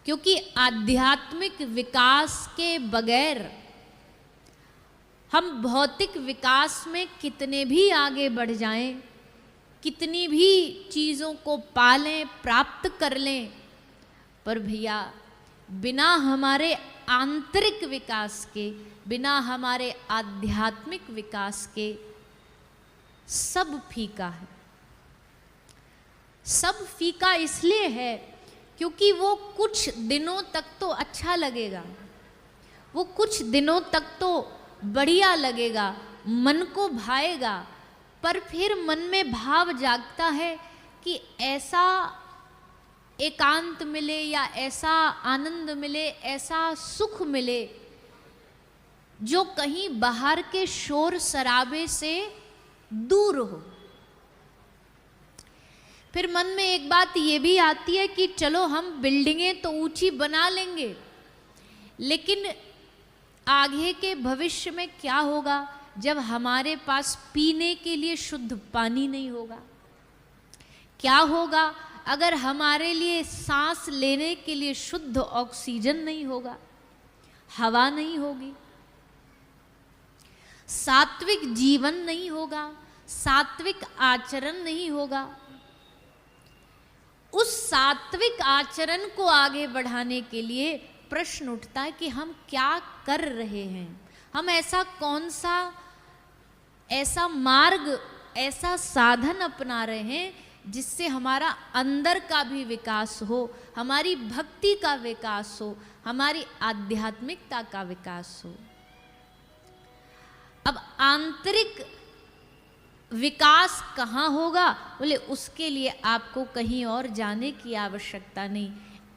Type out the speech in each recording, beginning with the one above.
क्योंकि आध्यात्मिक विकास के बगैर हम भौतिक विकास में कितने भी आगे बढ़ जाएं, कितनी भी चीज़ों को पालें, प्राप्त कर लें, पर भैया बिना हमारे आंतरिक विकास के, बिना हमारे आध्यात्मिक विकास के सब फीका है। सब फीका इसलिए है क्योंकि वो कुछ दिनों तक तो अच्छा लगेगा, वो कुछ दिनों तक तो बढ़िया लगेगा, मन को भाएगा, पर फिर मन में भाव जागता है कि ऐसा एकांत मिले या ऐसा आनंद मिले, ऐसा सुख मिले जो कहीं बाहर के शोर शराबे से दूर हो। फिर मन में एक बात ये भी आती है कि चलो हम बिल्डिंगें तो ऊंची बना लेंगे, लेकिन आगे के भविष्य में क्या होगा जब हमारे पास पीने के लिए शुद्ध पानी नहीं होगा? क्या होगा अगर हमारे लिए सांस लेने के लिए शुद्ध ऑक्सीजन नहीं होगा, हवा नहीं होगी, सात्विक जीवन नहीं होगा, सात्विक आचरण नहीं होगा? उस सात्विक आचरण को आगे बढ़ाने के लिए प्रश्न उठता है कि हम क्या कर रहे हैं, हम ऐसा कौन सा ऐसा मार्ग, ऐसा साधन अपना रहे हैं जिससे हमारा अंदर का भी विकास हो, हमारी भक्ति का विकास हो, हमारी आध्यात्मिकता का विकास हो। अब आंतरिक विकास कहाँ होगा? बोले उसके लिए आपको कहीं और जाने की आवश्यकता नहीं।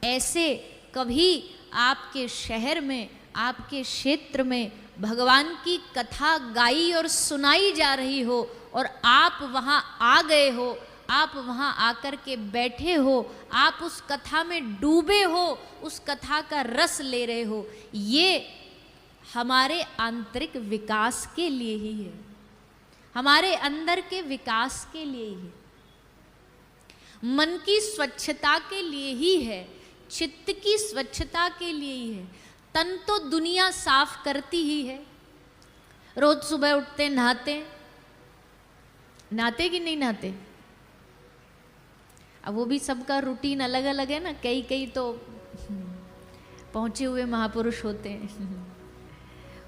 ऐसे कभी आपके शहर में, आपके क्षेत्र में भगवान की कथा गाई और सुनाई जा रही हो और आप वहाँ आ गए हो, आप वहाँ आकर के बैठे हो, आप उस कथा में डूबे हो, उस कथा का रस ले रहे हो, ये हमारे आंतरिक विकास के लिए ही है, हमारे अंदर के विकास के लिए ही है, मन की स्वच्छता के लिए ही है, चित्त की स्वच्छता के लिए ही है। तन तो दुनिया साफ करती ही है, रोज सुबह उठते नहाते, नहाते कि नहीं नहाते? अब वो भी सबका रूटीन अलग अलग है ना, कई कई तो पहुंचे हुए महापुरुष होते हैं,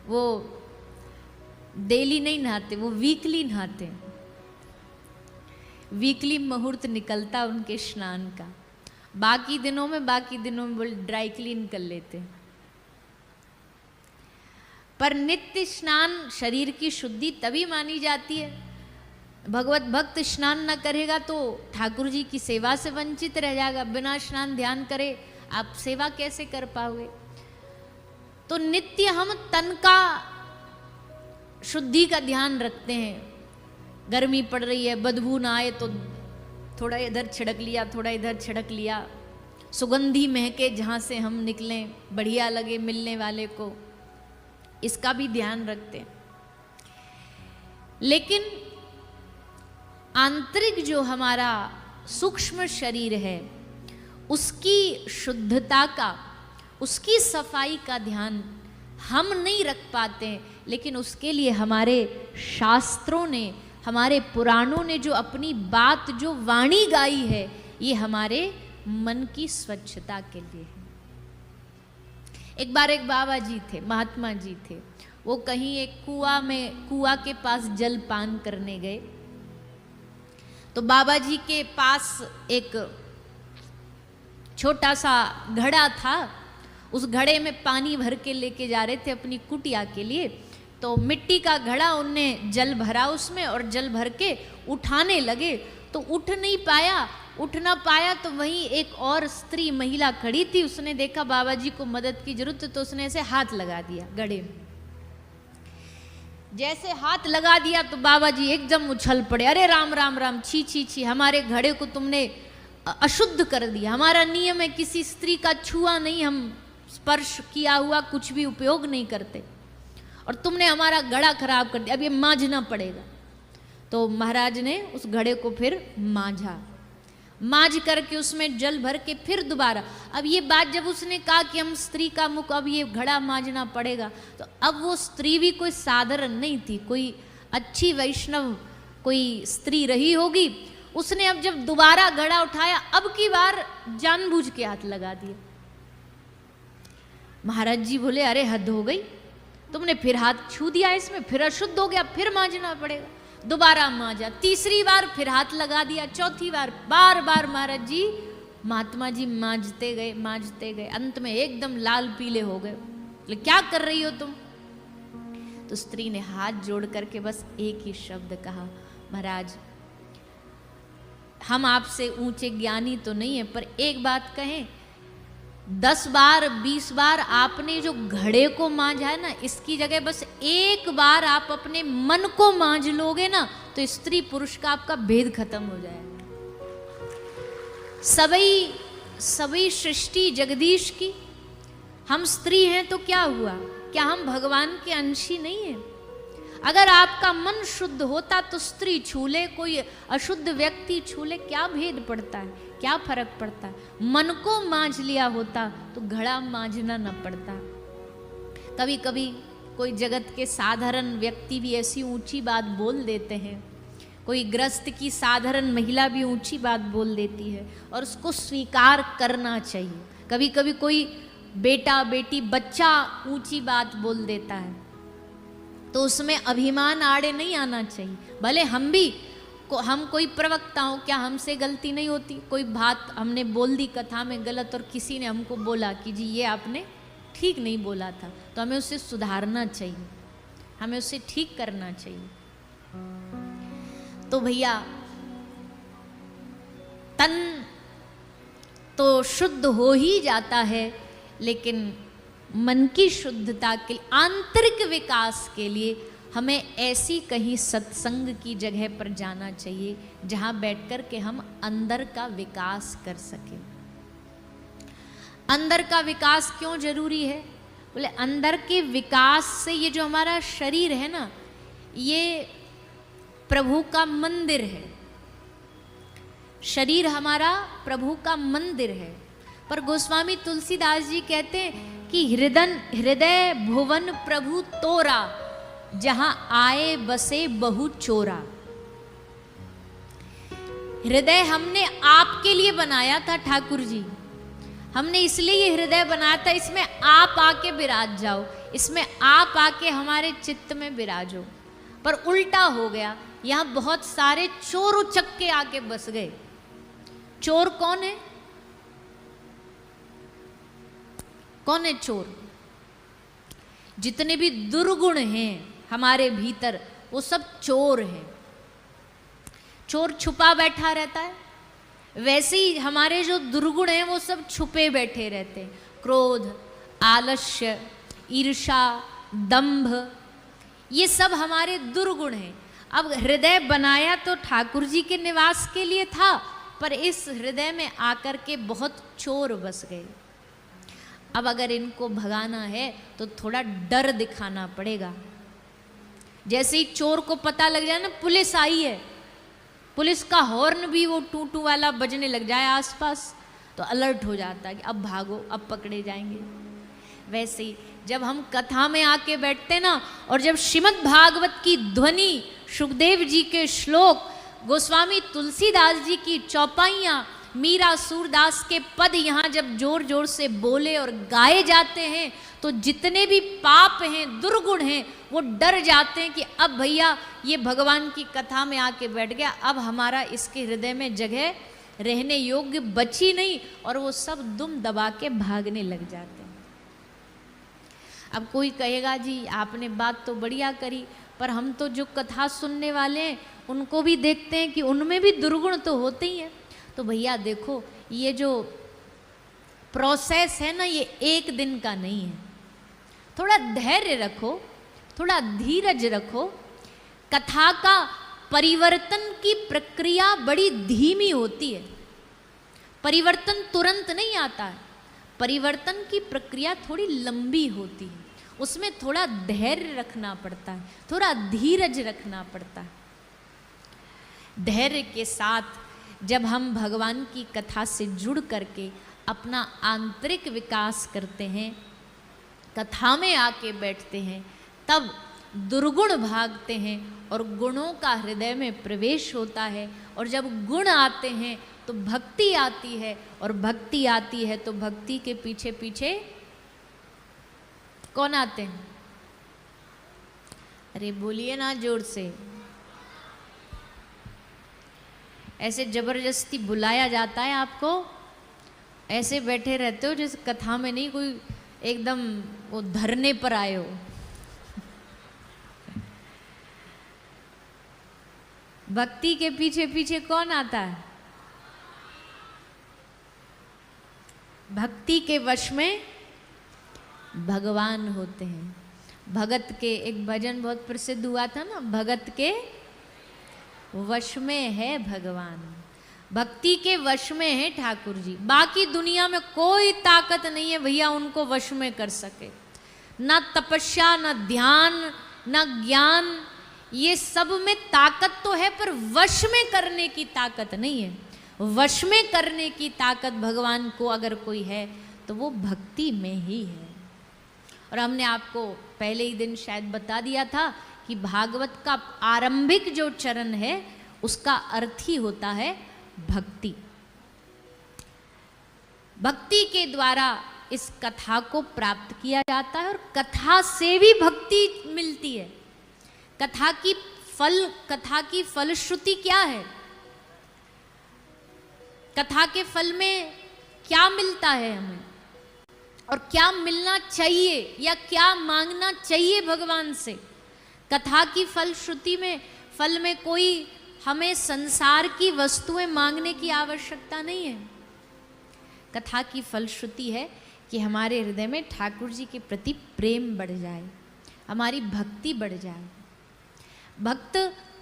वो डेली नहीं नहाते, वो वीकली नहाते, वीकली मुहूर्त निकलता उनके स्नान का, बाकी दिनों में बोल ड्राई क्लीन कर लेते हैं। पर नित्य स्नान शरीर की शुद्धि तभी मानी जाती है। भगवत भक्त स्नान न करेगा तो ठाकुर जी की सेवा से वंचित रह जाएगा, बिना स्नान ध्यान करे आप सेवा कैसे कर पाओगे? तो नित्य हम तन का शुद्धि का ध्यान रखते हैं। गर्मी पड़ रही है, बदबू ना आए तो थोड़ा इधर छिड़क लिया, थोड़ा इधर छिड़क लिया, सुगंधी महके जहाँ से हम निकलें, बढ़िया लगे मिलने वाले को, इसका भी ध्यान रखते हैं। लेकिन आंतरिक जो हमारा सूक्ष्म शरीर है, उसकी शुद्धता का, उसकी सफाई का ध्यान हम नहीं रख पाते, लेकिन उसके लिए हमारे शास्त्रों ने, हमारे पुराणों ने जो अपनी बात, जो वाणी गाई है, ये हमारे मन की स्वच्छता के लिए है। एक बार एक बाबा जी थे, महात्मा जी थे, वो कहीं एक कुआं के पास जल पान करने गए, तो बाबा जी के पास एक छोटा सा घड़ा था, उस घड़े में पानी भर के लेके जा रहे थे अपनी कुटिया के लिए। तो मिट्टी का घड़ा, उनने जल भरा उसमें और जल भर के उठाने लगे, तो उठ नहीं पाया, उठ ना पाया तो वहीं एक और स्त्री महिला खड़ी थी, उसने देखा बाबा जी को मदद की जरूरत है, तो उसने ऐसे हाथ लगा दिया घड़े में। जैसे हाथ लगा दिया तो बाबा जी एकदम उछल पड़े, अरे राम राम राम, छी छी छी, हमारे घड़े को तुमने अशुद्ध कर दिया, हमारा नियम है किसी स्त्री का छुआ नहीं, हम स्पर्श किया हुआ कुछ भी उपयोग नहीं करते, और तुमने हमारा घड़ा खराब कर दिया, अब ये मांझना पड़ेगा। तो महाराज ने उस घड़े को फिर मांझा, मांझ करके उसमें जल भर के फिर दोबारा। अब ये बात जब उसने कहा कि हम स्त्री का मुख अब ये घड़ा मांझना पड़ेगा, तो अब वो स्त्री भी कोई साधारण नहीं थी, कोई अच्छी वैष्णव कोई स्त्री रही होगी। उसने अब जब दोबारा घड़ा उठाया, अब की बार जानबूझ के हाथ लगा दिए। महाराज जी बोले अरे हद हो गई, तुमने फिर हाथ छू दिया इसमें, फिर अशुद्ध हो गया, फिर मांझना पड़ेगा। दोबारा मांझा, तीसरी बार फिर हाथ लगा दिया, चौथी बार, बार बार महाराज जी महात्मा जी मांझते गए, अंत में एकदम लाल पीले हो गए। बोले क्या कर रही हो तुम? तो स्त्री ने हाथ जोड़ करके बस एक ही शब्द कहा, महाराज हम आपसे ऊंचे ज्ञानी तो नहीं है, पर एक बात कहें, 10 बार 20 बार आपने जो घड़े को मांझा है ना, इसकी जगह बस एक बार आप अपने मन को मांझ लोगे ना, तो स्त्री पुरुष का आपका भेद खत्म हो जाएगा। सभी सृष्टि जगदीश की, हम स्त्री हैं तो क्या हुआ? क्या हम भगवान के अंशी नहीं हैं? अगर आपका मन शुद्ध होता तो स्त्री छू ले, कोई अशुद्ध व्यक्ति छू ले, क्या भेद पड़ता है, क्या फर्क पड़ता है? मन को मांझ लिया होता तो घड़ा मांझना न पड़ता। कभी कभी कोई जगत के साधारण व्यक्ति भी ऐसी ऊंची बात बोल देते हैं, कोई ग्रस्त की साधारण महिला भी ऊंची बात बोल देती है, और उसको स्वीकार करना चाहिए। कभी कभी कोई बेटा बेटी बच्चा ऊंची बात बोल देता है, तो उसमें अभिमान आड़े नहीं आना चाहिए। भले हम कोई प्रवक्ता हो, क्या हमसे गलती नहीं होती? कोई बात हमने बोल दी कथा में गलत, और किसी ने हमको बोला कि जी ये आपने ठीक नहीं बोला था, तो हमें उसे सुधारना चाहिए, हमें उसे ठीक करना चाहिए। तो भैया तन तो शुद्ध हो ही जाता है, लेकिन मन की शुद्धता के लिए, आंतरिक विकास के लिए हमें ऐसी कहीं सत्संग की जगह पर जाना चाहिए जहां बैठकर के हम अंदर का विकास कर सकें। अंदर का विकास क्यों जरूरी है? बोले अंदर के विकास से ये जो हमारा शरीर है ना, ये प्रभु का मंदिर है। शरीर हमारा प्रभु का मंदिर है। पर गोस्वामी तुलसीदास जी कहते हैं कि हृदय भुवन प्रभु तोरा, जहां आए बसे बहु चोरा। हृदय हमने आपके लिए बनाया था ठाकुर जी, हमने इसलिए ये हृदय बनाया था, इसमें आप आके विराज जाओ, इसमें आप आके हमारे चित्त में विराजो। पर उल्टा हो गया, यहां बहुत सारे चोर उचक्के आके बस गए। चोर कौन है? कौन है चोर? जितने भी दुर्गुण हैं हमारे भीतर, वो सब चोर हैं। चोर छुपा बैठा रहता है, वैसे ही हमारे जो दुर्गुण हैं वो सब छुपे बैठे रहते हैं। क्रोध, आलस्य, ईर्षा, दंभ, ये सब हमारे दुर्गुण हैं। अब हृदय बनाया तो ठाकुर जी के निवास के लिए था, पर इस हृदय में आकर के बहुत चोर बस गए। अब अगर इनको भगाना है तो थोड़ा डर दिखाना पड़ेगा। जैसे ही चोर को पता लग जाए ना पुलिस आई है, पुलिस का हॉर्न भी वो टू टू वाला बजने लग जाए आसपास, तो अलर्ट हो जाता है कि अब भागो, अब पकड़े जाएंगे। वैसे ही जब हम कथा में आके बैठते ना, और जब श्रीमद् भागवत की ध्वनि, सुखदेव जी के श्लोक, गोस्वामी तुलसीदास जी की चौपाइयाँ, मीरा सूरदास के पद यहाँ जब जोर जोर से बोले और गाए जाते हैं, तो जितने भी पाप हैं, दुर्गुण हैं, वो डर जाते हैं कि अब भैया ये भगवान की कथा में आके बैठ गया, अब हमारा इसके हृदय में जगह रहने योग्य बची नहीं, और वो सब दुम दबा के भागने लग जाते हैं। अब कोई कहेगा जी आपने बात तो बढ़िया करी, पर हम तो जो कथा सुनने वाले हैं उनको भी देखते हैं कि उनमें भी दुर्गुण तो होते ही हैं। तो भैया देखो, ये जो प्रोसेस है ना, ये एक दिन का नहीं है। थोड़ा धैर्य रखो, थोड़ा धीरज रखो। कथा का परिवर्तन की प्रक्रिया बड़ी धीमी होती है, परिवर्तन तुरंत नहीं आता है। परिवर्तन की प्रक्रिया थोड़ी लंबी होती है, उसमें थोड़ा धैर्य रखना पड़ता है, थोड़ा धीरज रखना पड़ता है। धैर्य के साथ जब हम भगवान की कथा से जुड़ करके अपना आंतरिक विकास करते हैं, कथा में आके बैठते हैं, तब दुर्गुण भागते हैं और गुणों का हृदय में प्रवेश होता है। और जब गुण आते हैं तो भक्ति आती है, और भक्ति आती है तो भक्ति के पीछे पीछे कौन आते हैं? अरे बोलिए ना जोर से। ऐसे जबरदस्ती बुलाया जाता है आपको, ऐसे बैठे रहते हो जैसे कथा में नहीं, कोई एकदम वो धरने पर आए हो। भक्ति के पीछे पीछे कौन आता है? भक्ति के वश में भगवान होते हैं। भगत के एक भजन बहुत प्रसिद्ध हुआ था ना, भगत के वश में है भगवान, भक्ति के वश में है ठाकुर जी। बाकी दुनिया में कोई ताकत नहीं है भैया उनको वश में कर सके, ना तपस्या, ना ध्यान, ना ज्ञान, ये सब में ताकत तो है पर वश में करने की ताकत नहीं है। वश में करने की ताकत भगवान को अगर कोई है तो वो भक्ति में ही है। और हमने आपको पहले ही दिन शायद बता दिया था कि भागवत का आरंभिक जो चरण है उसका अर्थ ही होता है भक्ति। भक्ति के द्वारा इस कथा को प्राप्त किया जाता है और कथा से भी भक्ति मिलती है। कथा की फलश्रुति क्या है? कथा के फल में क्या मिलता है हमें, और क्या मिलना चाहिए या क्या मांगना चाहिए भगवान से? कथा की फलश्रुति में, फल में कोई हमें संसार की वस्तुएं मांगने की आवश्यकता नहीं है। कथा की फलश्रुति है कि हमारे हृदय में ठाकुर जी के प्रति प्रेम बढ़ जाए, हमारी भक्ति बढ़ जाए। भक्त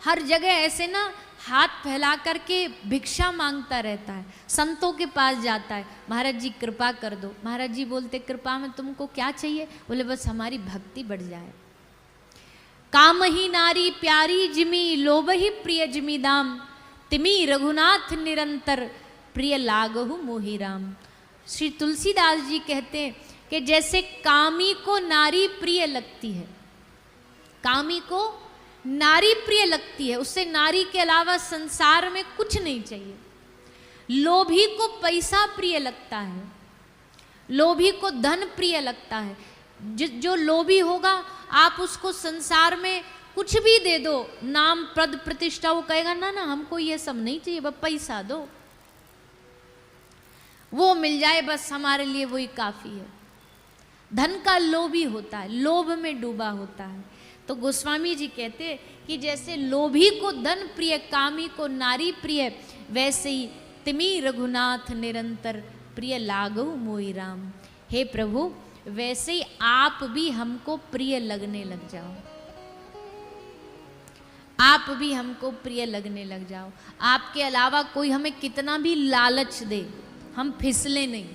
हर जगह ऐसे ना हाथ फैला करके भिक्षा मांगता रहता है, संतों के पास जाता है, महाराज जी कृपा कर दो। महाराज जी बोलते कृपा में तुमको क्या चाहिए? बोले बस हमारी भक्ति बढ़ जाए। काम ही नारी प्यारी जिमी, लोभ ही प्रिय जिमी दाम, तिमी रघुनाथ निरंतर प्रिय लागहु मोहि राम। श्री तुलसीदास जी कहते हैं कि जैसे कामी को नारी प्रिय लगती है, कामी को नारी प्रिय लगती है, उससे नारी के अलावा संसार में कुछ नहीं चाहिए। लोभी को पैसा प्रिय लगता है, लोभी को धन प्रिय लगता है। जो लोभी होगा आप उसको संसार में कुछ भी दे दो, नाम पद प्रतिष्ठा, वो कहेगा ना ना हमको ये सब नहीं चाहिए, बस पैसा दो, वो मिल जाए बस हमारे लिए वही काफी है। धन का लोभी होता है, लोभ में डूबा होता है। तो गोस्वामी जी कहते कि जैसे लोभी को धन प्रिय, कामी को नारी प्रिय, वैसे ही तिमी रघुनाथ निरंतर प्रिय लागहु मोहि राम। हे प्रभु, वैसे ही आप भी हमको प्रिय लगने लग जाओ, आप भी हमको प्रिय लगने लग जाओ। आपके अलावा कोई हमें कितना भी लालच दे, हम फिसले नहीं,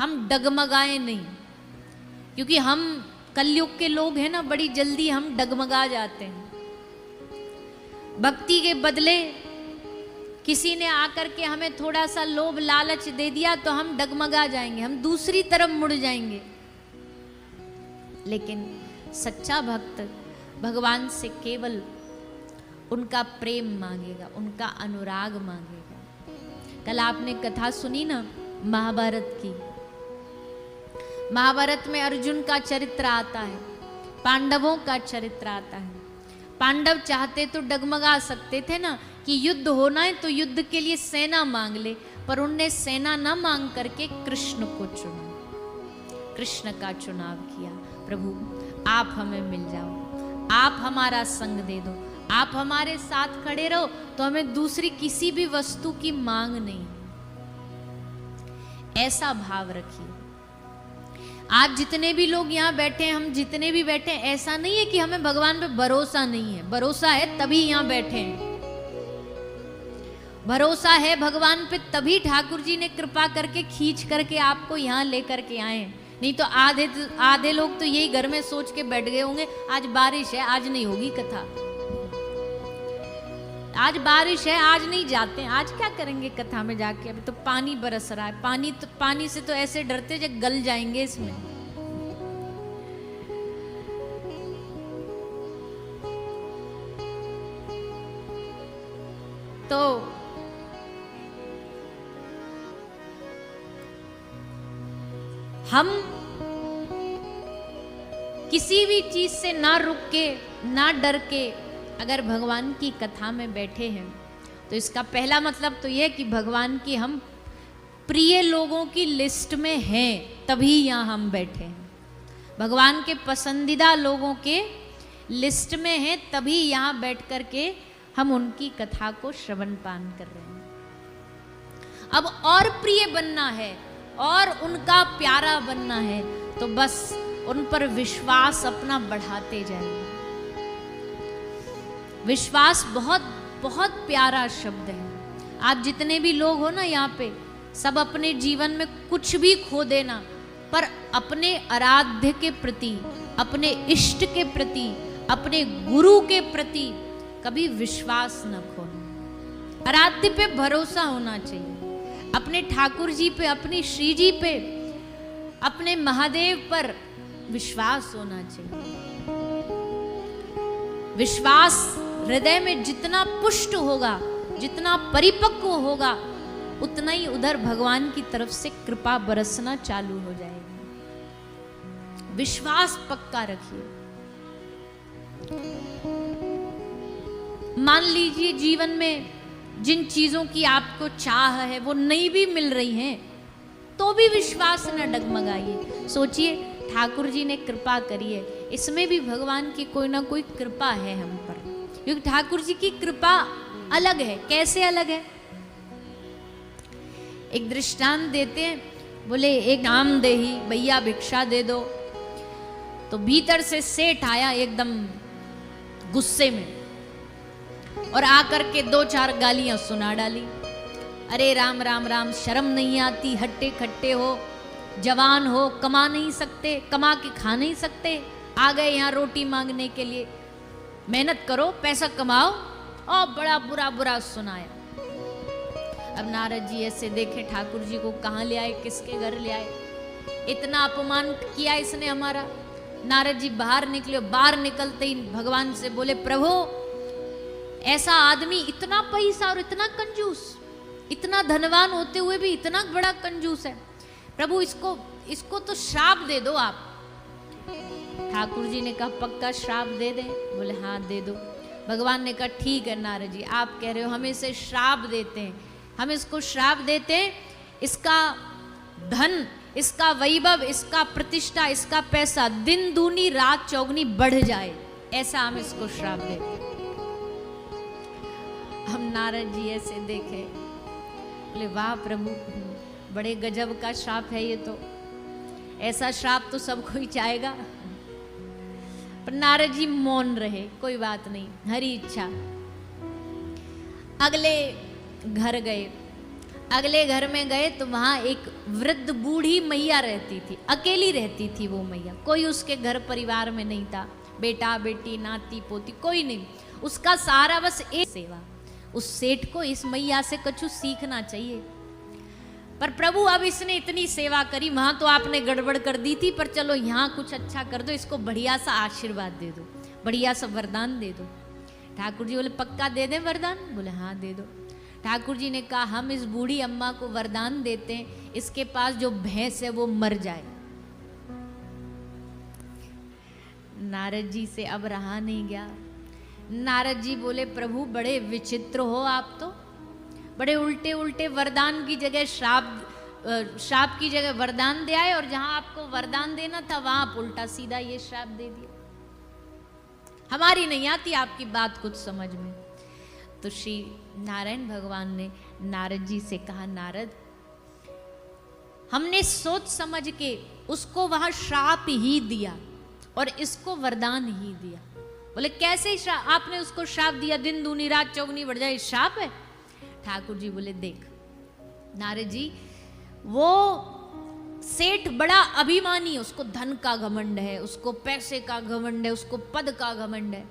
हम डगमगाए नहीं, क्योंकि हम कलयुग के लोग हैं ना, बड़ी जल्दी हम डगमगा जाते हैं। भक्ति के बदले किसी ने आकर के हमें थोड़ा सा लोभ लालच दे दिया तो हम डगमगा जाएंगे, हम दूसरी तरफ मुड़ जाएंगे। लेकिन सच्चा भक्त भगवान से केवल उनका प्रेम मांगेगा, उनका अनुराग मांगेगा। कल आपने कथा सुनी ना महाभारत की, महाभारत में अर्जुन का चरित्र आता है, पांडवों का चरित्र आता है। पांडव चाहते तो डगमगा सकते थे ना कि युद्ध होना है तो युद्ध के लिए सेना मांग ले, पर उनने सेना न मांग करके कृष्ण को चुना, कृष्ण का चुनाव किया। प्रभु आप हमें मिल जाओ, आप हमारा संग दे दो, आप हमारे साथ खड़े रहो, तो हमें दूसरी किसी भी वस्तु की मांग नहीं। ऐसा भाव रखिए। आज जितने भी लोग यहाँ बैठे हैं, हम जितने भी बैठे हैं, ऐसा नहीं है कि हमें भगवान पे भरोसा नहीं है, भरोसा है तभी यहाँ बैठे हैं। भरोसा है भगवान पे तभी ठाकुर जी ने कृपा करके खींच करके आपको यहाँ लेकर के आए। नहीं तो आधे लोग तो यही घर में सोच के बैठ गए होंगे आज बारिश है, आज नहीं होगी कथा। आज बारिश है, आज नहीं जाते हैं, आज क्या करेंगे कथा में जाके, अभी तो पानी बरस रहा है, पानी से तो ऐसे डरते जो गल जाएंगे इसमें। तो हम किसी भी चीज से ना रुक के, ना डर के अगर भगवान की कथा में बैठे हैं, तो इसका पहला मतलब तो यह कि भगवान की हम प्रिय लोगों की लिस्ट में हैं, तभी यहाँ हम बैठे हैं। भगवान के पसंदीदा लोगों के लिस्ट में हैं, तभी यहाँ बैठ कर के हम उनकी कथा को श्रवण पान कर रहे हैं। अब और प्रिय बनना है और उनका प्यारा बनना है, तो बस उन पर विश्वास अपना बढ़ाते जाइए। विश्वास बहुत बहुत प्यारा शब्द है। आप जितने भी लोग हो ना यहाँ पे, सब अपने जीवन में कुछ भी खो देना, पर अपने आराध्य के प्रति, अपने इष्ट के प्रति, अपने गुरु के प्रति कभी विश्वास न खोना। आराध्य पे भरोसा होना चाहिए, अपने ठाकुर जी पे, अपनी श्री जी पे, अपने महादेव पर विश्वास होना चाहिए। विश्वास हृदय में जितना पुष्ट होगा, जितना परिपक्व होगा, उतना ही उधर भगवान की तरफ से कृपा बरसना चालू हो जाएगी। विश्वास पक्का रखिए। मान लीजिए जीवन में जिन चीजों की आपको चाह है वो नहीं भी मिल रही हैं, तो भी विश्वास न डगमगाइए। सोचिए, ठाकुर जी ने कृपा करी है, इसमें भी भगवान की कोई ना कोई कृपा है हम पर, क्योंकि ठाकुर जी की कृपा अलग है। कैसे अलग है? एक दृष्टांत देते हैं, बोले एक नाम दे ही भैया भिक्षा दे दो, तो भीतर से सेठ आया एकदम गुस्से में और आकर के 2-4 गालियां सुना डाली। अरे राम राम राम, शर्म नहीं आती, हट्टे खट्टे हो, जवान हो, कमा नहीं सकते, कमा के खा नहीं सकते, आ गए यहाँ रोटी मांगने के लिए, मेहनत करो, पैसा कमाओ, और बड़ा बुरा बुरा सुनाया। अब नारद जी ऐसे देखे ठाकुर जी को, कहाँ ले आए, किसके घर ले आए, इतना अपमान किया इसने हमारा। नारद जी बाहर निकले, बाहर निकलते ही भगवान से बोले, प्रभु ऐसा आदमी इतना पैसा और इतना कंजूस, इतना धनवान होते हुए भी इतना बड़ा कंजूस है, प्रभु इसको तो श्राप दे दो आप। ठाकुर जी ने कहा, पक्का श्राप दे दें? बोले हाँ दे दो। भगवान ने कहा, ठीक है नारद जी, आप कह रहे हो, हम इसे श्राप देते हैं, हम इसको श्राप देते हैं, इसका धन, इसका वैभव, इसका प्रतिष्ठा, इसका पैसा दिन दूनी रात चौगनी बढ़ जाए, ऐसा हम इसको श्राप देते हैं। हम नारद जी ऐसे देखे, बोले वाह प्रभु, बड़े गजब का श्राप है ये तो, ऐसा श्राप तो सब कोई चाहेगा। पर नारद जी मौन रहे, कोई बात नहीं, हरी इच्छा। अगले घर गए, अगले घर में गए तो वहां एक वृद्ध बूढ़ी मैया रहती थी, अकेली रहती थी वो मैया, कोई उसके घर परिवार में नहीं था, बेटा बेटी नाती पोती कोई नहीं, उसका सारा बस एक सेवा। उस सेठ को इस मैया से कुछ सीखना चाहिए। पर प्रभु अब इसने इतनी सेवा करी, वहां तो आपने गड़बड़ कर दी थी, पर चलो यहाँ कुछ अच्छा कर दो, इसको बढ़िया सा आशीर्वाद दे दो, बढ़िया सा वरदान दे दो। ठाकुर जी बोले पक्का दे दें वरदान? बोले हाँ दे दो। ठाकुर जी ने कहा, हम इस बूढ़ी अम्मा को वरदान देते हैं, इसके पास जो भैंस है वो मर जाए। नारद जी से अब रहा नहीं गया। नारद जी बोले, प्रभु बड़े विचित्र हो आप तो, बड़े उल्टे उल्टे वरदान की जगह श्राप की जगह वरदान दे आए, और जहां आपको वरदान देना था वहां आप उल्टा सीधा ये श्राप दे दिया। हमारी नहीं आती आपकी बात कुछ समझ में। तो श्री नारायण भगवान ने नारद जी से कहा, नारद हमने सोच समझ के उसको वहां श्राप ही दिया और इसको वरदान ही दिया। बोले कैसे श्राप? आपने उसको श्राप दिया दिन दूनी रात चौगनी बढ़ जाए, श्राप है? ठाकुर जी बोले, देख नारद जी, वो सेठ बड़ा अभिमानी, उसको धन का घमंड है, उसको पैसे का घमंड है, उसको पद का घमंड है,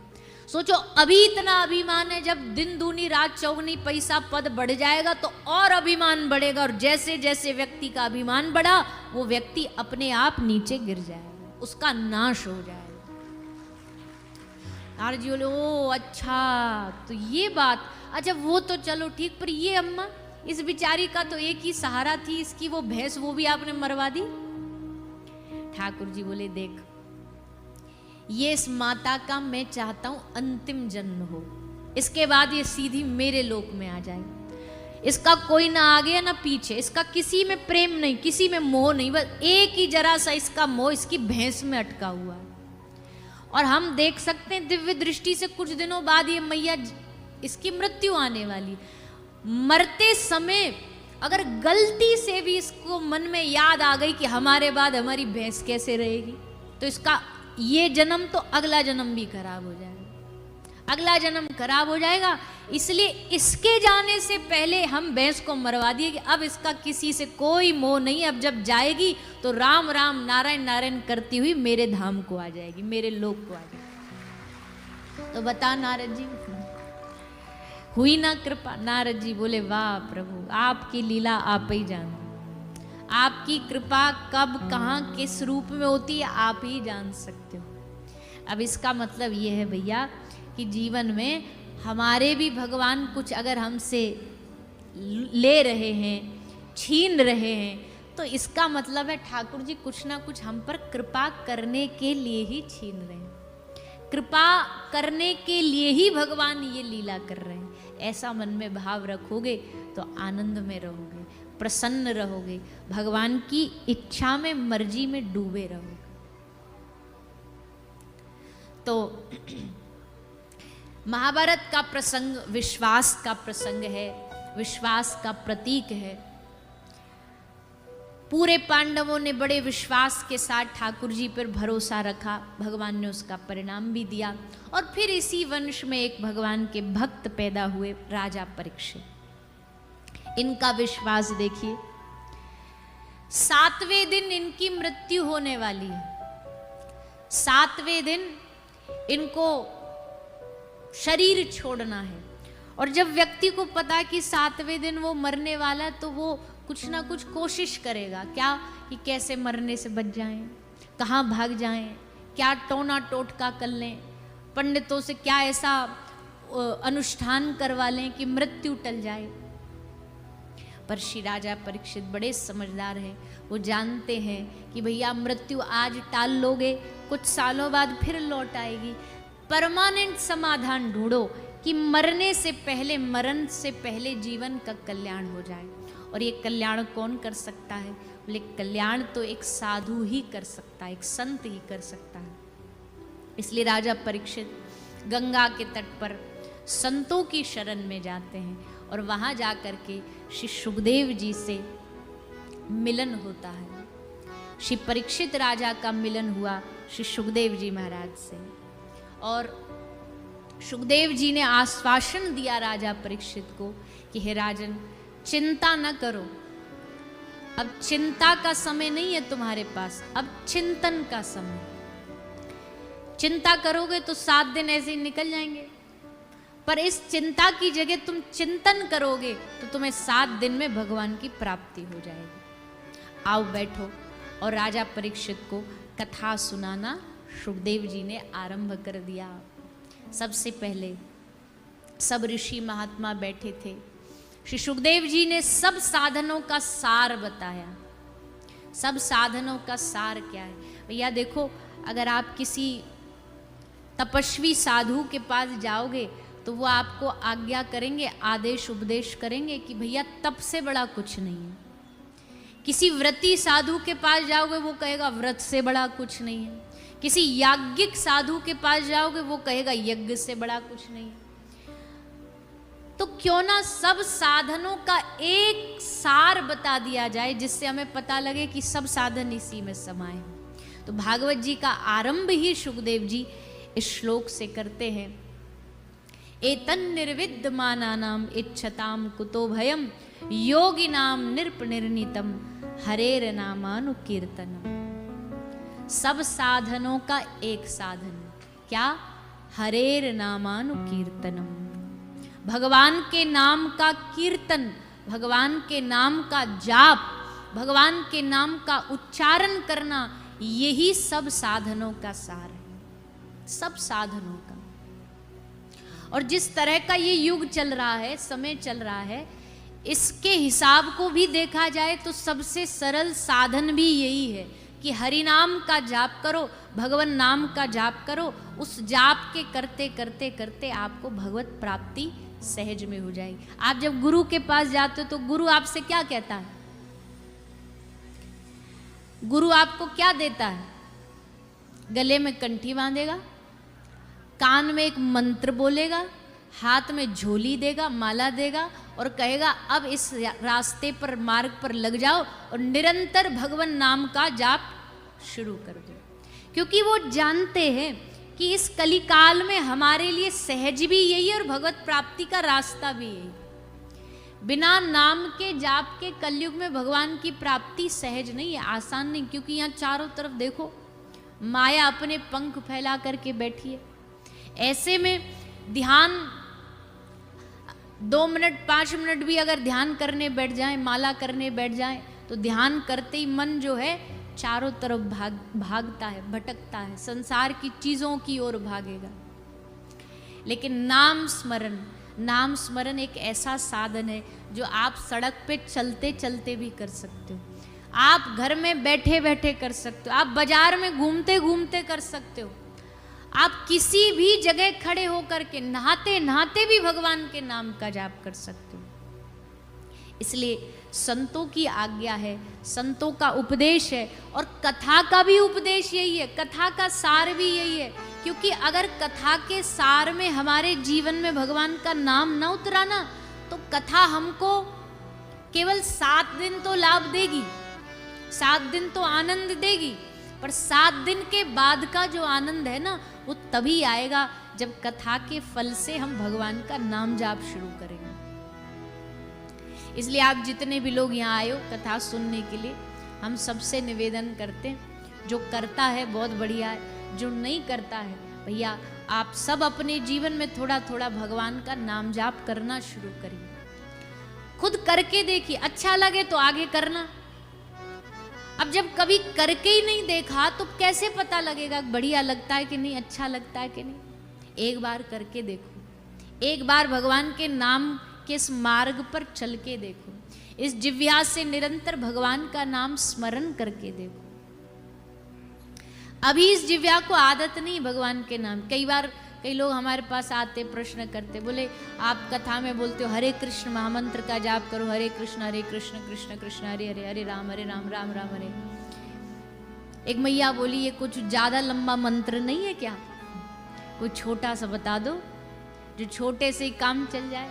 सोचो अभी इतना अभिमान है, जब दिन दूनी रात चौगनी पैसा पद बढ़ जाएगा तो और अभिमान बढ़ेगा, और जैसे जैसे व्यक्ति का अभिमान बढ़ा वो व्यक्ति अपने आप नीचे गिर जाएगा, उसका नाश हो जाएगा। नारद जी बोले ओ अच्छा तो ये बात, अच्छा वो तो चलो ठीक, पर ये अम्मा इस बिचारी का तो एक ही सहारा थी, इसकी वो भैंस वो भी आपने मरवा दी। ठाकुर जी बोले देख, ये इस माता का मैं चाहता हूं अंतिम जन्म हो, इसके बाद ये सीधी मेरे लोक में आ जाए, इसका कोई ना आगे ना पीछे, इसका किसी में प्रेम नहीं, किसी में मोह नहीं, बस एक ही जरा सा इसका मोह इसकी भैंस में अटका हुआ है। और हम देख सकते हैं दिव्य दृष्टि से कुछ दिनों बाद ये मैया इसकी मृत्यु आने वाली, मरते समय अगर गलती से भी इसको मन में याद आ गई कि हमारे बाद हमारी भैंस कैसे रहेगी, तो इसका ये जन्म तो अगला जन्म भी खराब हो जाएगा, अगला जन्म खराब हो जाएगा। इसलिए इसके जाने से पहले हम भैंस को मरवा दिए कि अब इसका किसी से कोई मोह नहीं, अब जब जाएगी तो राम राम नारायण नारायण करती हुई मेरे धाम को आ जाएगी, मेरे लोक को आ जाएगी। तो बता नारद जी हुई ना कृपा? नारद जी बोले वाह प्रभु, आपकी लीला आप ही जानते, आपकी कृपा कब कहाँ किस रूप में होती है आप ही जान सकते हो। अब इसका मतलब ये है भैया कि जीवन में हमारे भी भगवान कुछ अगर हमसे ले रहे हैं, छीन रहे हैं, तो इसका मतलब है ठाकुर जी कुछ ना कुछ हम पर कृपा करने के लिए ही छीन रहे हैं, कृपा करने के लिए ही भगवान ये लीला कर रहे हैं। ऐसा मन में भाव रखोगे तो आनंद में रहोगे, प्रसन्न रहोगे, भगवान की इच्छा में मर्जी में डूबे रहोगे। तो महाभारत का प्रसंग विश्वास का प्रसंग है, विश्वास का प्रतीक है। पूरे पांडवों ने बड़े विश्वास के साथ ठाकुर जी पर भरोसा रखा, भगवान ने उसका परिणाम भी दिया। और फिर इसी वंश में एक भगवान के भक्त पैदा हुए, राजा परीक्षित। इनका विश्वास देखिए, 7वें दिन इनकी मृत्यु होने वाली है, 7वें दिन इनको शरीर छोड़ना है। और जब व्यक्ति को पता कि 7वें दिन वो मरने वाला, तो वो कुछ ना कुछ कोशिश करेगा, क्या कि कैसे मरने से बच जाएं, कहाँ भाग जाएं, क्या टोना टोटका कर लें, पंडितों से क्या ऐसा अनुष्ठान करवा लें कि मृत्यु टल जाए। पर श्री राजा परीक्षित बड़े समझदार हैं, वो जानते हैं कि भैया मृत्यु आज टाल लोगे, कुछ सालों बाद फिर लौट आएगी। परमानेंट समाधान ढूंढो कि मरने से पहले, मरण से पहले जीवन का कल्याण हो जाए। और ये कल्याण कौन कर सकता है? बोले कल्याण तो एक साधु ही कर सकता है, एक संत ही कर सकता है। इसलिए राजा परीक्षित गंगा के तट पर संतों की शरण में जाते हैं, और वहाँ जा कर के श्री सुखदेव जी से मिलन होता है। श्री परीक्षित राजा का मिलन हुआ श्री सुखदेव जी महाराज से, और सुखदेव जी ने आश्वासन दिया राजा परीक्षित को कि हे राजन, चिंता न करो, अब चिंता का समय नहीं है तुम्हारे पास, अब चिंतन का समय। चिंता करोगे तो 7 दिन ऐसे ही निकल जाएंगे, पर इस चिंता की जगह तुम चिंतन करोगे तो तुम्हें 7 दिन में भगवान की प्राप्ति हो जाएगी। आओ बैठो। और राजा परीक्षित को कथा सुनाना सुखदेव जी ने आरंभ कर दिया। सबसे पहले सब ऋषि महात्मा बैठे थे, श्री सुखदेव जी ने सब साधनों का सार बताया। सब साधनों का सार क्या है भैया? देखो, अगर आप किसी तपस्वी साधु के पास जाओगे तो वो आपको आज्ञा करेंगे, आदेश उपदेश करेंगे कि भैया तप से बड़ा कुछ नहीं है। किसी व्रती साधु के पास जाओगे वो कहेगा व्रत से बड़ा कुछ नहीं है। किसी याज्ञिक साधु के पास जाओगे वो कहेगा यज्ञ से बड़ा कुछ नहीं है। तो क्यों ना सब साधनों का एक सार बता दिया जाए, जिससे हमें पता लगे कि सब साधन इसी में समाये हैं। तो भागवत जी का आरंभ ही सुखदेव जी इस श्लोक से करते हैं, एतन निर्विद्यमानानाम इच्छताम कुतो भयम योगिनाम नृपनिर्णीतम हरेर नामानुकीर्तनम। सब साधनों का एक साधन, क्या? हरेर नामानुकीर्तनम। भगवान के नाम का कीर्तन, भगवान के नाम का जाप, भगवान के नाम का उच्चारण करना, यही सब साधनों का सार है, सब साधनों का। और जिस तरह का ये युग चल रहा है, समय चल रहा है, इसके हिसाब को भी देखा जाए तो सबसे सरल साधन भी यही है कि हरि नाम का जाप करो, भगवान नाम का जाप करो। उस जाप के करते करते करते आपको भगवत प्राप्ति सहज में हो जाएगी। आप जब गुरु के पास जाते हो तो गुरु आपसे क्या कहता है? गुरु आपको क्या देता है? गले में कंठी बांधेगा, कान में एक मंत्र बोलेगा, हाथ में झोली देगा, माला देगा और कहेगा अब इस रास्ते पर, मार्ग पर लग जाओ और निरंतर भगवान नाम का जाप शुरू कर दो। क्योंकि वो जानते हैं कि इस कलिकाल में हमारे लिए सहज भी यही है और भगवत प्राप्ति का रास्ता भी यही। बिना नाम के जाप के कलयुग में भगवान की प्राप्ति सहज नहीं है, आसान नहीं। क्योंकि यहाँ चारों तरफ देखो, माया अपने पंख फैला करके बैठी है। ऐसे में ध्यान 2 मिनट 5 मिनट भी अगर ध्यान करने बैठ जाए, माला करने बैठ जाए, तो ध्यान करते ही मन जो है चारों तरफ भागता है, भटकता है, संसार की चीजों की ओर भागेगा। लेकिन नाम स्मरण एक ऐसा साधन है जो आप सड़क पे चलते चलते भी कर सकते हो, आप घर में बैठे बैठे कर सकते हो, आप बाजार में घूमते घूमते कर सकते हो, आप किसी भी जगह खड़े होकर के नहाते नहाते भी भगवान के नाम का जाप कर सकते हो। इसलिए संतों की आज्ञा है, संतों का उपदेश है और कथा का भी उपदेश यही है, कथा का सार भी यही है। क्योंकि अगर कथा के सार में हमारे जीवन में भगवान का नाम न उतरा ना, तो कथा हमको केवल 7 दिन तो लाभ देगी, 7 दिन तो आनंद देगी, पर 7 दिन के बाद का जो आनंद है ना, वो तभी आएगा जब कथा के फल से हम भगवान का नाम जाप शुरू करेंगे। इसलिए आप जितने भी लोग यहाँ आए हो कथा सुनने के लिए, हम सबसे निवेदन करते हैं, जो करता है बहुत बढ़िया है, जो नहीं करता है भैया आप सब अपने जीवन में थोड़ा थोड़ा भगवान का नाम जाप करना शुरू करिए। खुद करके देखिए, अच्छा लगे तो आगे करना। अब जब कभी करके ही नहीं देखा तो कैसे पता लगेगा बढ़िया लगता है कि नहीं, अच्छा लगता है कि नहीं। एक बार करके देखो, एक बार भगवान के नाम के इस मार्ग पर चल के देखो, इस जिह्वा से निरंतर भगवान का नाम स्मरण करके देखो। अभी इस जिह्वा को आदत नहीं भगवान के नाम। कई बार कई लोग हमारे पास आते, प्रश्न करते, बोले आप कथा में बोलते हो हरे कृष्ण महामंत्र का जाप करो, हरे कृष्ण कृष्ण कृष्ण हरे हरे, हरे राम राम राम हरे। एक मैया बोली ये कुछ ज्यादा लंबा मंत्र नहीं है क्या, कुछ छोटा सा बता दो जो छोटे से ही काम चल जाए।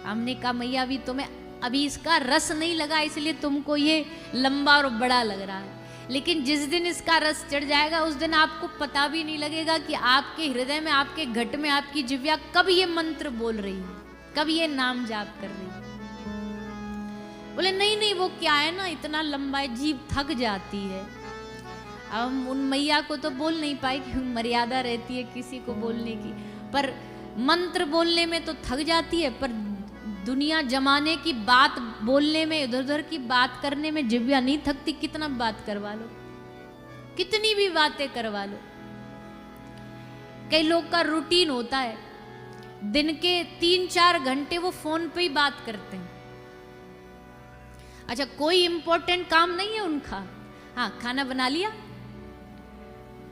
हमने कहा मैया अभी तुम्हें अभी इसका रस नहीं लगा, इसलिए तुमको ये लंबा और बड़ा लग रहा है, लेकिन जिस दिन इसका रस चढ़ जाएगा उस दिन आपको पता भी नहीं लगेगा कि आपके हृदय में, आपके घट में, आपकी जिह्वा कब ये मंत्र बोल रही है, कब ये नाम जाप कर रही है। बोले नहीं नहीं वो क्या है ना, इतना लंबा है, जीभ थक जाती है। अब हम उन मैया को तो बोल नहीं पाए क्योंकि मर्यादा रहती है किसी को बोलने की, पर मंत्र बोलने में तो थक जाती है, पर दुनिया जमाने की बात बोलने में, इधर उधर की बात करने में जिह्वा नहीं थकती। कितना बात करवा लो, कितनी भी बातें करवा लो। कई लोग का रूटीन होता है, दिन के 3-4 घंटे वो फोन पे ही बात करते हैं। अच्छा कोई इंपॉर्टेंट काम नहीं है उनका, हाँ खाना बना लिया,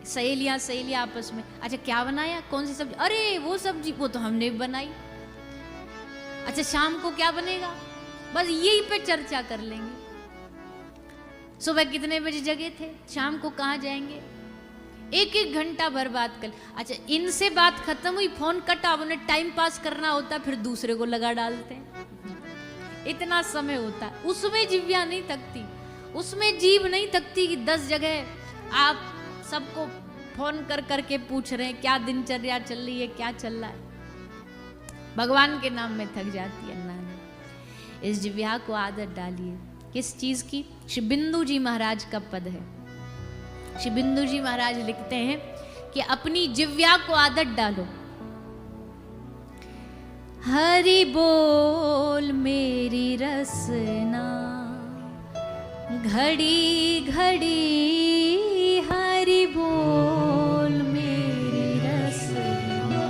सहेलियां आपस में, अच्छा क्या बनाया, कौन सी सब्जी, अरे वो सब्जी वो तो हमने बनाई, अच्छा शाम को क्या बनेगा, बस यही पे चर्चा कर लेंगे। सुबह कितने बजे जगे थे, शाम को कहाँ जाएंगे, 1-1 घंटा भर बात कर। अच्छा इनसे बात खत्म हुई, फोन कटा, उन्हें टाइम पास करना होता, फिर दूसरे को लगा डालते हैं। इतना समय होता है, उसमें जिह्वा नहीं थकती, उसमें जीभ नहीं थकती कि 10 जगह आप सबको फोन कर करके पूछ रहे हैं क्या दिनचर्या चल रही है, क्या चल रहा है। भगवान के नाम में थक जाती है नानी। इस जिह्वा को आदत डालिए। किस चीज की? श्री बिंदु जी महाराज का पद है। श्री बिंदु जी महाराज लिखते हैं कि अपनी जिव्या को आदत डालो। हरि बोल मेरी रसना, घड़ी घड़ी हरि बोल मेरी रसना,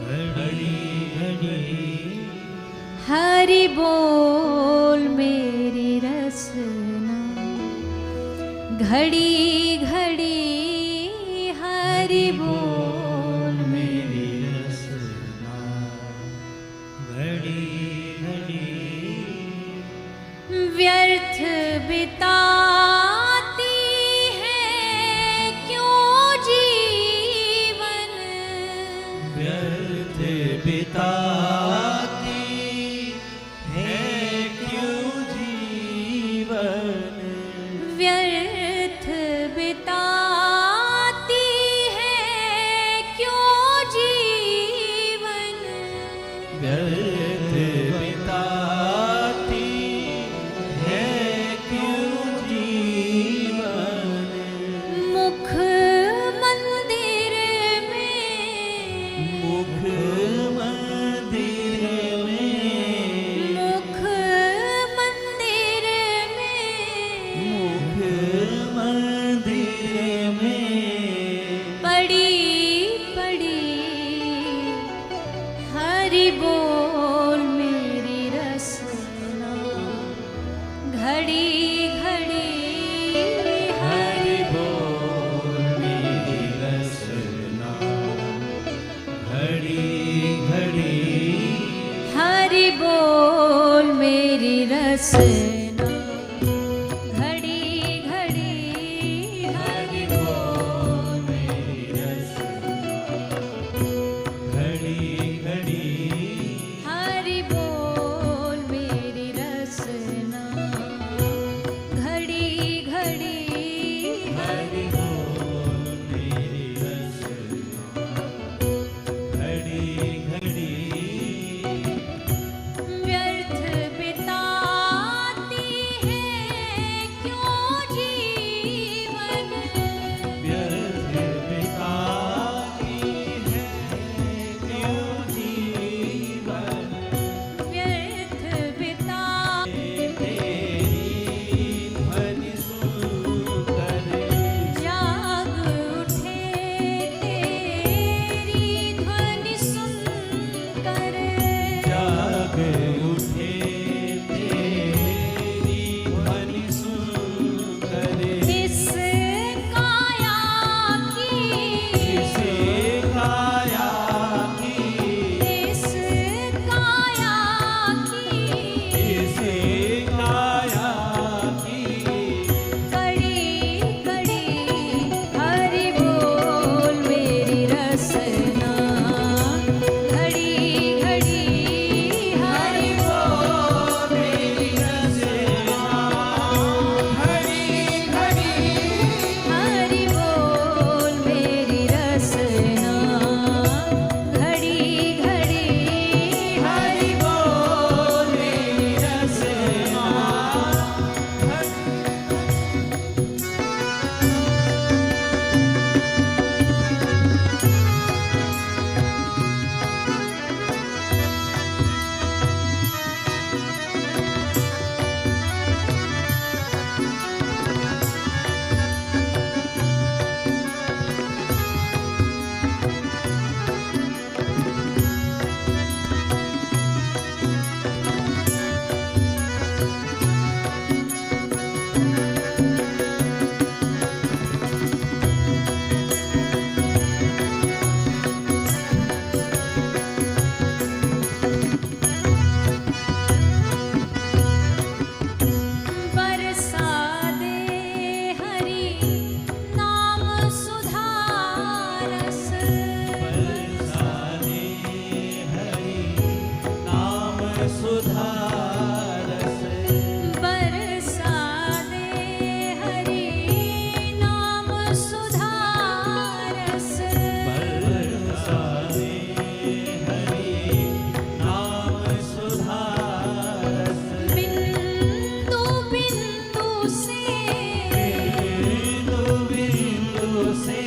घड़ी घड़ी हरि बोल मेरी रसना, घड़ी घड़ी हरि बोल मेरी रसना, घड़ी घड़ी व्यर्थ बिताती है क्यों जीवन, व्यर्थ बिताती है क्यों जीवन, व्यर्थ बिताती है क्यों जीवन, व्यर्थ बिताती है क्यों जीवन, मुख मंदिर में, मुख मंदिर में, मुख मंदिर में, मुख मंदिर में, पड़ी पड़ी हरि बोल मेरी रसना, घड़ी घड़ी हरि बोल मेरी रसना, घड़ी घड़ी हरि बोल मेरी रसना, घड़ी घड़ी हरि बोल मेरी रसना, घड़ी घड़ी हरि बोल मेरी रसना, घड़ी घड़ी हरि बोल मेरी रसना, घड़ी घड़ी व्यर्थ बिताती है क्यों जीवन, व्यर्थ बिताती है क्यों जीवन, व्यर्थ बिता तेरी ध्वनि सुनकर जाग उठे तेरी ध्वनि सुनकर, जाग उठे तेरी ध्वनि सुनकर, इस काया की, इसे काया की, इस काया की इसे काया की, कड़ी कड़ी हरि बोल मेरी रसना, घड़ी घड़ी हरि बोल मेरी रसना, घड़ी घड़ी हरि बोल मेरी रसना, घड़ी घड़ी हरि बोल मेरी रसना, बरसा दे हरि नाम सुधारस, बरसा दे हरि नाम सुधारस, बरसा दे हरि नाम सुधारस, बरसा दे हरि नाम सुधारस, बिंदु बिंदु से, बिंदु बिंदु से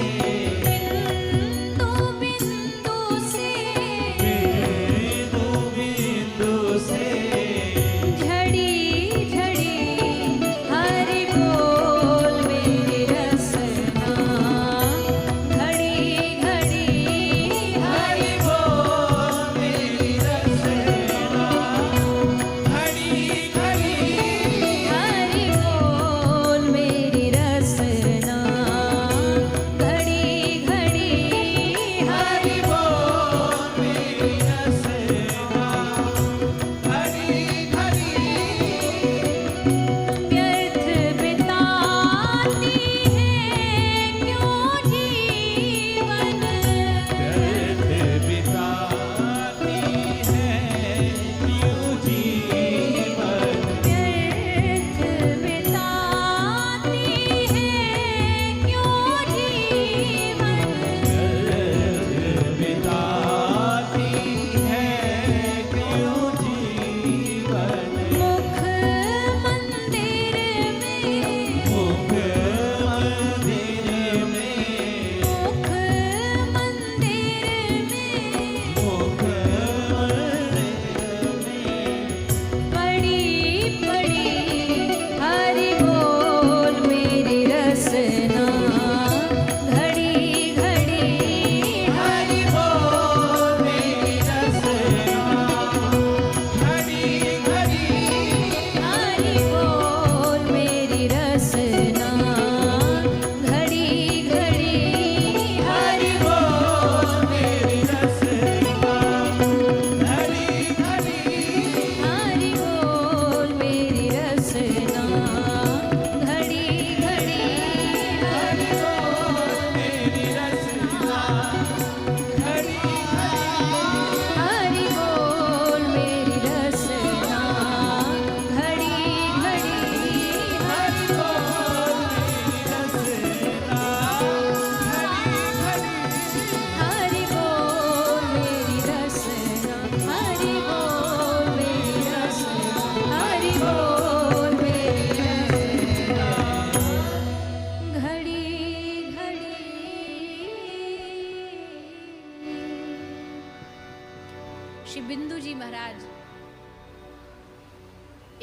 बिंदु जी महाराज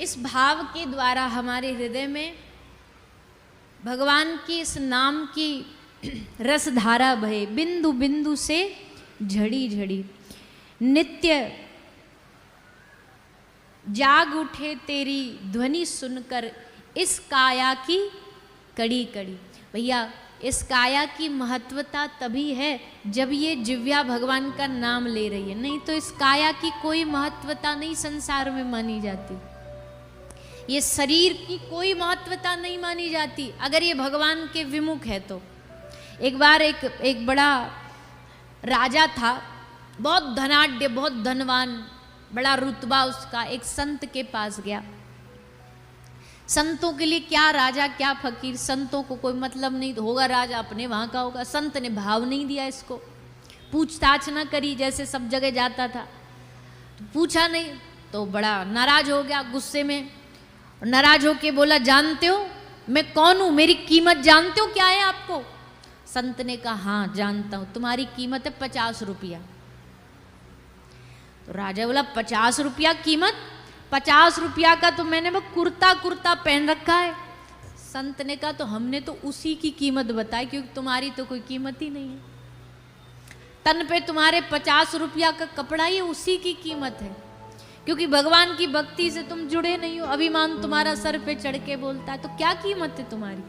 इस भाव के द्वारा हमारे हृदय में भगवान की इस नाम की रसधारा बहे, बिंदु बिंदु से झड़ी झड़ी। नित्य जाग उठे तेरी ध्वनि सुनकर इस काया की कड़ी कड़ी। भैया इस काया की महत्वता तभी है जब ये जिव्या भगवान का नाम ले रही है, नहीं तो इस काया की कोई महत्वता नहीं संसार में मानी जाती। ये शरीर की कोई महत्वता नहीं मानी जाती अगर ये भगवान के विमुख है तो। एक बार एक बड़ा राजा था, बहुत धनाढ्य, बहुत धनवान, बड़ा रुतबा उसका, एक संत के पास गया। संतों के लिए क्या राजा क्या फकीर, संतों को कोई मतलब नहीं, तो होगा राजा अपने वहाँ का होगा। संत ने भाव नहीं दिया इसको, पूछताछ ना करी, जैसे सब जगह जाता था तो पूछा नहीं, तो बड़ा नाराज हो गया, गुस्से में नाराज होके बोला, जानते हो मैं कौन हूँ, मेरी कीमत जानते हो क्या है आपको? संत ने कहा हाँ जानता हूँ, तुम्हारी कीमत है 50 रुपया। तो राजा बोला 50 रुपया कीमत? 50 रुपया का तो मैंने वो कुर्ता पहन रखा है। संत ने कहा तो हमने तो उसी की कीमत बताई, क्योंकि तुम्हारी तो कोई कीमत ही नहीं है। तन पे तुम्हारे 50 रुपया का कपड़ा ही उसी की कीमत है, क्योंकि भगवान की भक्ति से तुम जुड़े नहीं हो। अभिमान तुम्हारा सर पे चढ़ के बोलता है, तो क्या कीमत है तुम्हारी?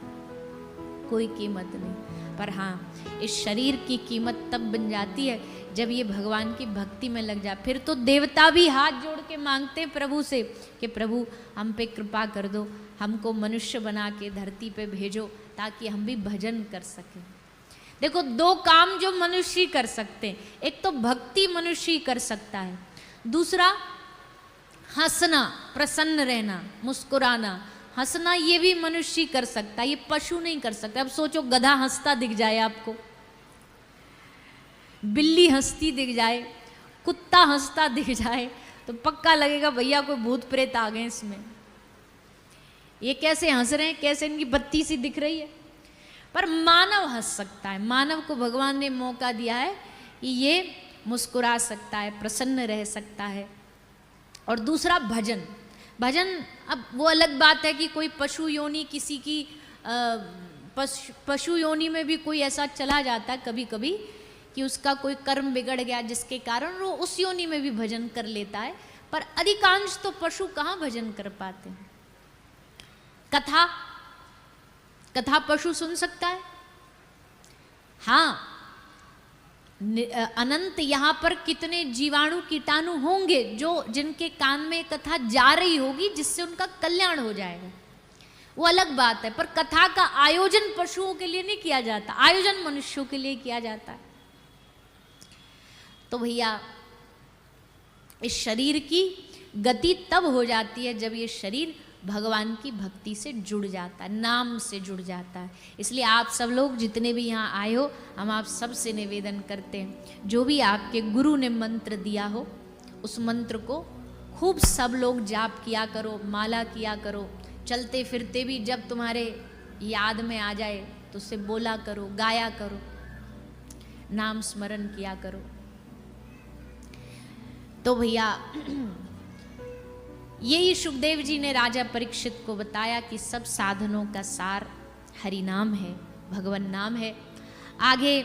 कोई कीमत नहीं। पर हाँ, इस शरीर की कीमत तब बन जाती है जब ये भगवान की भक्ति में लग जाए। फिर तो देवता भी हाथ जोड़ के मांगते प्रभु से कि प्रभु हम पे कृपा कर दो, हमको मनुष्य बना के धरती पे भेजो ताकि हम भी भजन कर सकें। देखो, दो काम जो मनुष्य कर सकते हैं, एक तो भक्ति मनुष्य कर सकता है, दूसरा हंसना, प्रसन्न रहना, मुस्कुराना। हंसना ये भी मनुष्य कर सकता है, ये पशु नहीं कर सकता। अब सोचो, गधा हंसता दिख जाए आपको, बिल्ली हंसती दिख जाए, कुत्ता हंसता दिख जाए, तो पक्का लगेगा भैया कोई भूत प्रेत आ गए इसमें। ये कैसे हंस रहे हैं, कैसे इनकी बत्ती सी दिख रही है। पर मानव हंस सकता है, मानव को भगवान ने मौका दिया है कि ये मुस्कुरा सकता है, प्रसन्न रह सकता है। और दूसरा भजन। भजन अब वो अलग बात है कि कोई पशु योनि, किसी की पशु योनि में भी कोई ऐसा चला जाता है कभी कभी कि उसका कोई कर्म बिगड़ गया जिसके कारण वो उस योनि में भी भजन कर लेता है। पर अधिकांश तो पशु कहाँ भजन कर पाते हैं। कथा पशु सुन सकता है, हाँ, अनंत यहाँ पर कितने जीवाणु कीटाणु होंगे जो जिनके कान में कथा जा रही होगी जिससे उनका कल्याण हो जाएगा, वो अलग बात है। पर कथा का आयोजन पशुओं के लिए नहीं किया जाता, आयोजन मनुष्यों के लिए किया जाता है। तो भैया, इस शरीर की गति तब हो जाती है जब ये शरीर भगवान की भक्ति से जुड़ जाता है, नाम से जुड़ जाता है। इसलिए आप सब लोग जितने भी यहाँ आए हो, हम आप सब से निवेदन करते हैं, जो भी आपके गुरु ने मंत्र दिया हो उस मंत्र को खूब सब लोग जाप किया करो, माला किया करो। चलते फिरते भी जब तुम्हारे याद में आ जाए तो उससे बोला करो, गाया करो, नाम स्मरण किया करो। तो भैया, यही सुखदेव जी ने राजा परीक्षित को बताया कि सब साधनों का सार हरि नाम है, भगवान नाम है। आगे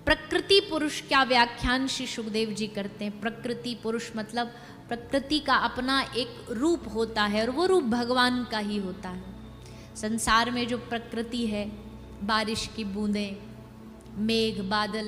प्रकृति पुरुष का व्याख्यान श्री सुखदेव जी करते हैं। प्रकृति पुरुष मतलब प्रकृति का अपना एक रूप होता है और वो रूप भगवान का ही होता है। संसार में जो प्रकृति है, बारिश की बूंदें, मेघ, बादल,